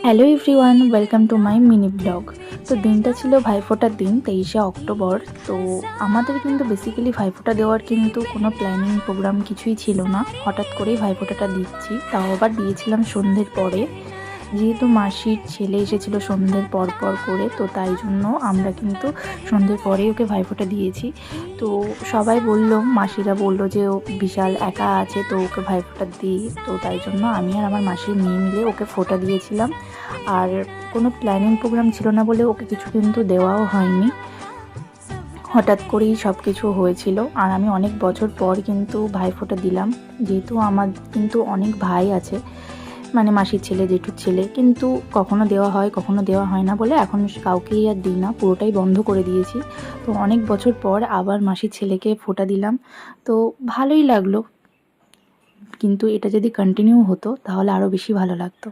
Hello everyone, welcome to my mini blog. তো দিনটা ছিল ভাইফোঁটার দিন, 23শে অক্টোবর। তো আমাদের কিন্তু বেসিক্যালি ভাইফোঁটা দেওয়ার কিন্তু কোনো প্ল্যানিং প্রোগ্রাম কিছুই ছিল না। হঠাৎ করেই ভাইফোঁটাটা দিচ্ছি, তাও আবার দিয়েছিলাম সন্ধ্যের পরে। যেহেতু মাসির ছেলে এসেছিলো সন্ধ্যের পর পর করে, তো তাই জন্য আমরা কিন্তু সন্ধ্যের পরেই ওকে ভাইফোঁটা দিয়েছি। তো সবাই বললো, মাসিরা বললো যে ও বিশাল একা আছে, তো ওকে ভাইফোঁটা দিই। তো তাই জন্য আমি আর আমার মাসির মেয়ে মিলে ওকে ফোঁটা দিয়েছিলাম। আর কোনো প্ল্যানিং প্রোগ্রাম ছিল না বলে ওকে কিছু কিন্তু দেওয়াও হয়নি, হঠাৎ করেই সব কিছু হয়েছিল। আর আমি অনেক বছর পর কিন্তু ভাইফোঁটা দিলাম, যেহেতু আমার কিন্তু অনেক ভাই আছে, মানে মাসির ছেলে, জেঠুর ছেলে, কিন্তু কখনো দেওয়া হয় কখনো দেওয়া হয় না বলে এখন কাউকেই আর দিই না, পুরোটাই বন্ধ করে দিয়েছি। তো অনেক বছর পর আবার মাসির ছেলেকে ফোঁটা দিলাম, তো ভালোই লাগলো। কিন্তু এটা যদি কন্টিনিউ হতো তাহলে আরও বেশি ভালো লাগতো।